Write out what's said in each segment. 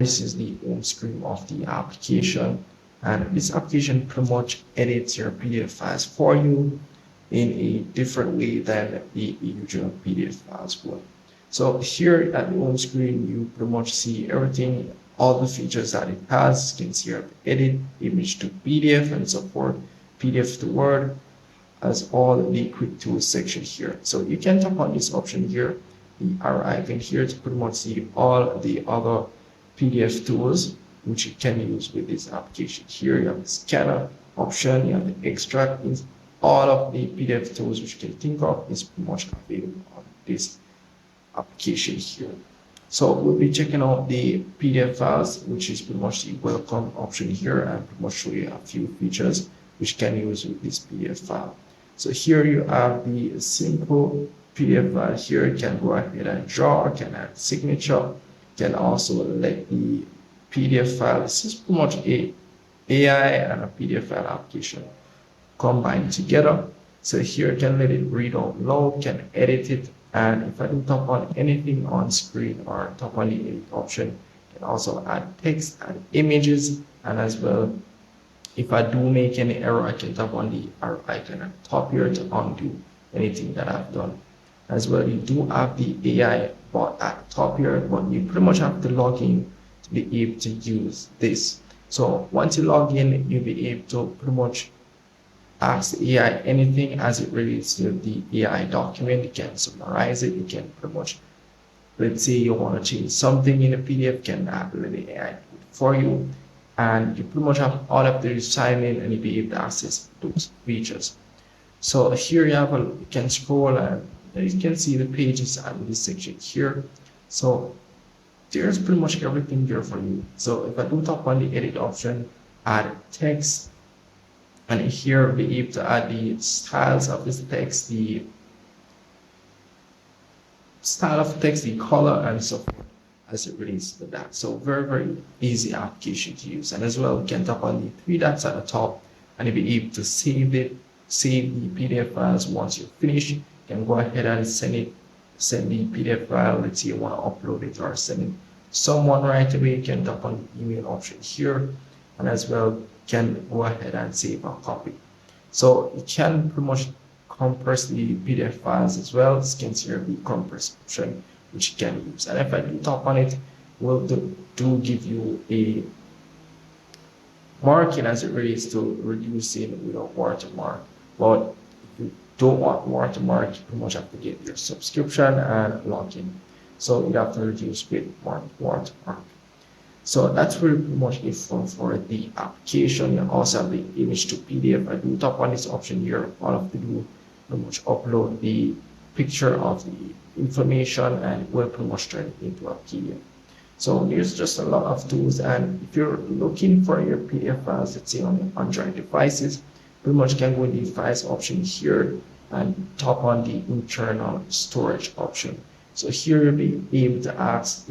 This is the home screen of the application, and this application pretty much edits your PDF files for you in a different way than the usual PDF files would. So here at the home screen, you pretty much see everything, all the features that it has. You can see here edit image to PDF and support PDF to Word, as all the quick tools section here. So you can tap on this option here, the arrow icon here, to pretty much see all the other PDF tools which you can use with this application. Here you have the scanner option, you have the extract, all of the PDF tools which you can think of is pretty much available on this application here. So we'll be checking out the PDF files, which is pretty much the welcome option here, and pretty much show you a few features which you can use with this PDF file. So here you have the simple PDF file here. You can go ahead and draw, can add signature, can also let the PDF file, this is pretty much a AI and a PDF file application combined together. So here you can let it read out loud, can edit it, and if I do tap on anything on screen or tap on the edit option, you can also add text, add images, and as well, if I do make any error, I can tap on the arrow icon at the top here to undo anything that I've done. As well, you do have the AI bot at the top here, but you pretty much have to log in to be able to use this. So once you log in, you'll be able to pretty much ask the AI anything as it relates to the AI document. You can summarize it. You can pretty much, let's say you want to change something in a PDF, you can have the AI do it for you. And you pretty much have all of the sign in and you'll be able to access those features. So here you have you can scroll and you can see the pages and this section here. So there's pretty much everything there for you. So if I do tap on the edit option, add text, and here be able to add the styles of this text, the style of text, the color, and so forth as it relates to that. So very easy application to use. And as well, you can tap on the three dots at the top and you'll be able to save the PDF files. Once you're finished, you can go ahead and send the PDF file. Let's say you want to upload it or send it to someone right away. You can tap on the email option here, and as well, you can go ahead and save a copy. So you can pretty much compress the PDF files as well. You can see here the compress option, which you can use. And if I do tap on it, will do give you a marking as it relates to reducing without watermark. But if you don't want watermark, you pretty much have to get your subscription and log in. So you have to reduce with watermark. So that's really pretty much it for the application. You also have the image to PDF. I do tap on this option here. All of to do pretty much upload the picture of the information and it will pretty much turn it into a PDF. So there's just a lot of tools, and if you're looking for your PDF files, let's say on Android devices, pretty much can go in the files option here and tap on the internal storage option. So here you'll be able to ask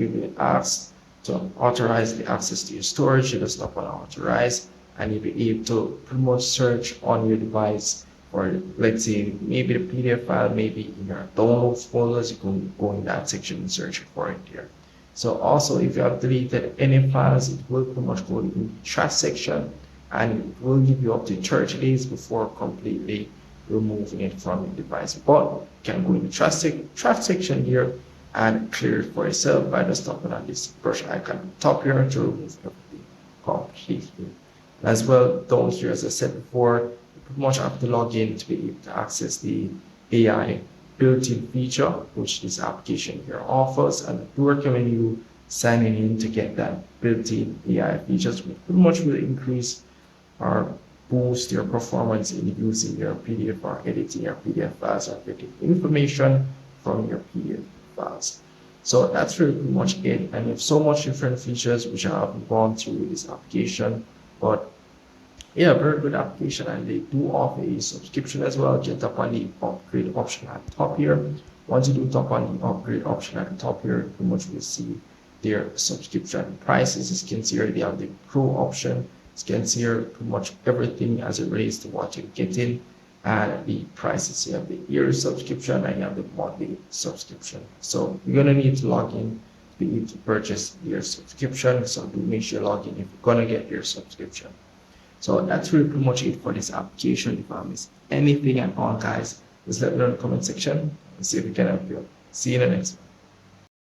to authorize the access to your storage. You just tap on authorize and you'll be able to pretty much search on your device for, let's say, maybe the PDF file, maybe in your downloads folders, you can go in that section and search for it here. So also, if you have deleted any files, it will pretty much go in the trash section and it will give you up to 30 days before completely removing it from your device. But you can go in the trash section here and clear it for yourself by just tapping on this brush icon on top here to remove everything completely. As well, down here, as I said before, you pretty much have to log in to be able to access the AI built-in feature which this application here offers, and I do recommend you signing in to get that built-in AI features, which pretty much will increase or boost your performance in using your PDF or editing your PDF files or getting information from your PDF files. So that's really pretty much it, and you have so much different features which I haven't gone through with this application, but yeah, very good application, and they do offer a subscription as well. Just tap on the upgrade option at the top here. Once you do tap on the upgrade option at the top here, you pretty much will see their subscription prices. As you can see here, they have the pro option. As you can see here, pretty much everything as it relates to what you're getting and the prices. You have the yearly subscription and you have the monthly subscription. So you're gonna need to log in to be able to purchase your subscription. So do make sure log in if you're gonna get your subscription. So that's really pretty much it for this application. If I miss anything at all, guys, just let me know in the comment section and see if we can help you. See you in the next one.